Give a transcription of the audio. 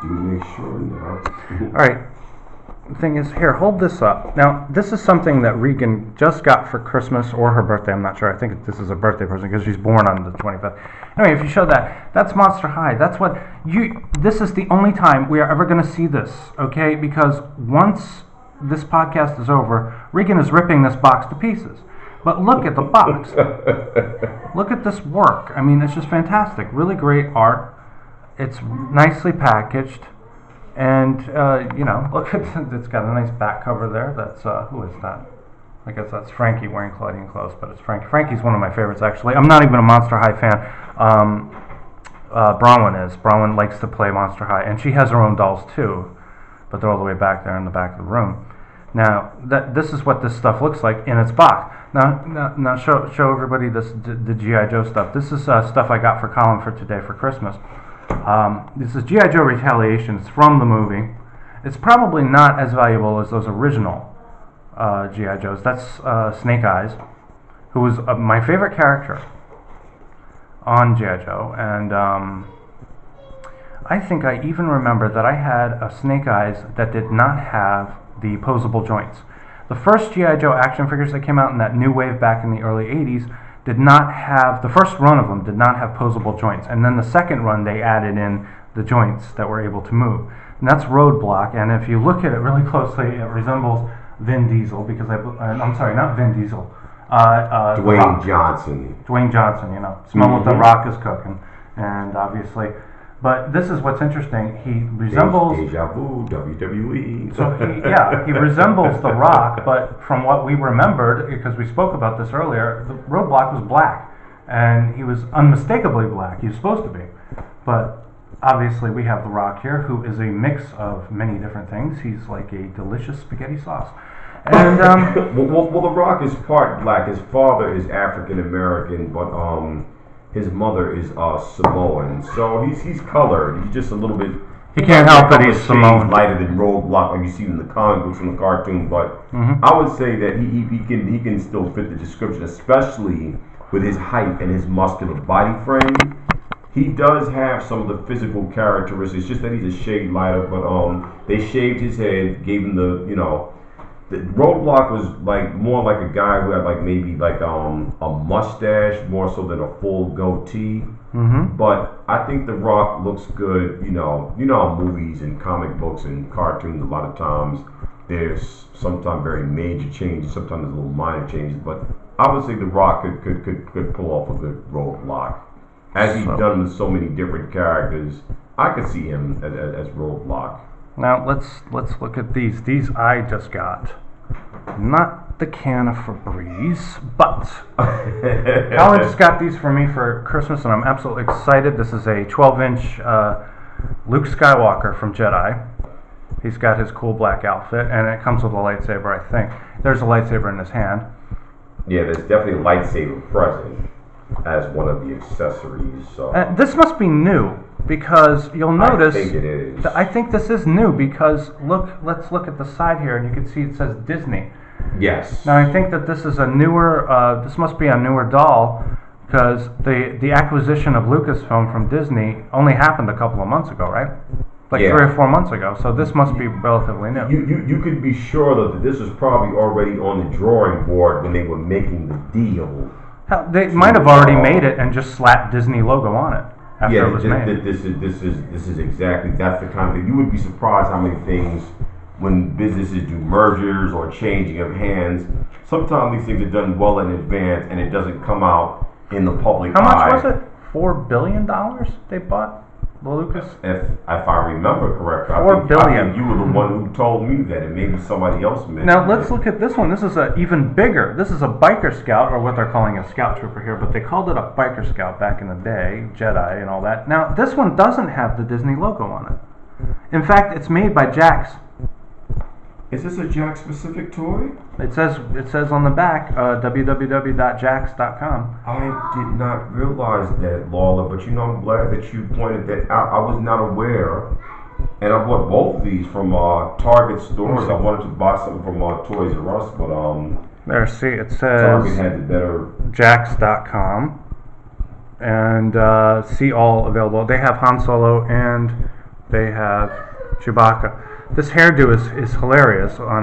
Do make sure now. All right. The thing is, here, hold this up. Now, this is something that Regan just got for Christmas or her birthday. I'm not sure. I think this is a birthday present because she's born on the 25th. Anyway, if you show that, that's Monster High. That's what you. This is the only time we are ever going to see this, okay? Because once this podcast is over, Regan is ripping this box to pieces. But look at the box. Look at this work. I mean, it's just fantastic. Really great art. It's nicely packaged. And, look at it's got a nice back cover there. That's, who is that? I guess that's Frankie wearing Claudine clothes, but it's Frankie. Frankie's one of my favorites, actually. I'm not even a Monster High fan. Bronwyn is. Bronwyn likes to play Monster High, and she has her own dolls, too. But they're all the way back there in the back of the room. Now, this is what this stuff looks like in its box. Now show everybody the G.I. Joe stuff. This is stuff I got for Colin for today for Christmas. This is G.I. Joe Retaliation. It's from the movie. It's probably not as valuable as those original G.I. Joes. That's Snake Eyes, who was my favorite character on G.I. Joe. And I think I even remember that I had a Snake Eyes that did not have the posable joints. The first G.I. Joe action figures that came out in that new wave back in the early 80s did not have, the first run of them did not have posable joints. And then the second run, they added in the joints that were able to move. And that's Roadblock. And if you look at it really closely, it resembles Vin Diesel, because I'm sorry, not Vin Diesel. Dwayne Johnson. Dwayne Johnson, smell what the Rock is cooking. And obviously, but this is what's interesting. He resembles Deja Vu, WWE. So he resembles The Rock, but from what we remembered, because we spoke about this earlier, the Roadblock was black, and he was unmistakably black. He was supposed to be, but obviously we have The Rock here, who is a mix of many different things. He's like a delicious spaghetti sauce. And well, The Rock is part black. His father is African American, but his mother is Samoan, so he's colored. He's just a little bit. He can't help that he's Samoan. Lighter than Roadblock, like you see in the comic books from the cartoon. But I would say that he can still fit the description, especially with his height and his muscular body frame. He does have some of the physical characteristics, just that he's a shade lighter. But they shaved his head, gave him the Roadblock was like more like a guy who had like maybe like a mustache more so than a full goatee. But I think The Rock looks good. You know how movies and comic books and cartoons, a lot of times there's sometimes very major changes, sometimes there's little minor changes. But I would say The Rock could pull off a good Roadblock, as he's done with so many different characters. I could see him as Roadblock. Now let's look at these. These I just got. Not the can of Febreze, but Colin just got these for me for Christmas, and I'm absolutely excited. This is a 12-inch Luke Skywalker from Jedi. He's got his cool black outfit, and it comes with a lightsaber, I think. There's a lightsaber in his hand. Yeah, there's definitely a lightsaber present as one of the accessories. So this must be new, because you'll notice. I think it is. I think this is new because let's look at the side here, and you can see it says Disney. Yes. Now I think that this is a newer. This must be a newer doll, because the acquisition of Lucasfilm from Disney only happened a couple of months ago, right? Like 3 or 4 months ago. So this must be relatively new. You could be sure that this was probably already on the drawing board when they were making the deal. Hell, they might have already made it and just slapped Disney logo on it after it was made. This is exactly, that's the kind of thing. You would be surprised how many things, when businesses do mergers or changing of hands, sometimes these things are done well in advance and it doesn't come out in the public eye. How much was it? $4 billion they bought the Lucas? If I remember correctly. $4 billion. I think you were the one who told me that, and maybe somebody else mentioned. Now let's look at this one. This is even bigger. This is a biker scout, or what they're calling a scout trooper here, but they called it a biker scout back in the day, Jedi and all that. Now this one doesn't have the Disney logo on it. In fact, it's made by Jax. Is this a Jax specific toy? It says on the back, www.jax.com. I did not realize that, Lawler, but I'm glad that you pointed that out. I was not aware, and I bought both of these from Target stores. I wanted to buy something from Toys R Us, but there, see, it says Target had the better Jax.com, and see all available. They have Han Solo and they have Chewbacca. This hairdo is hilarious on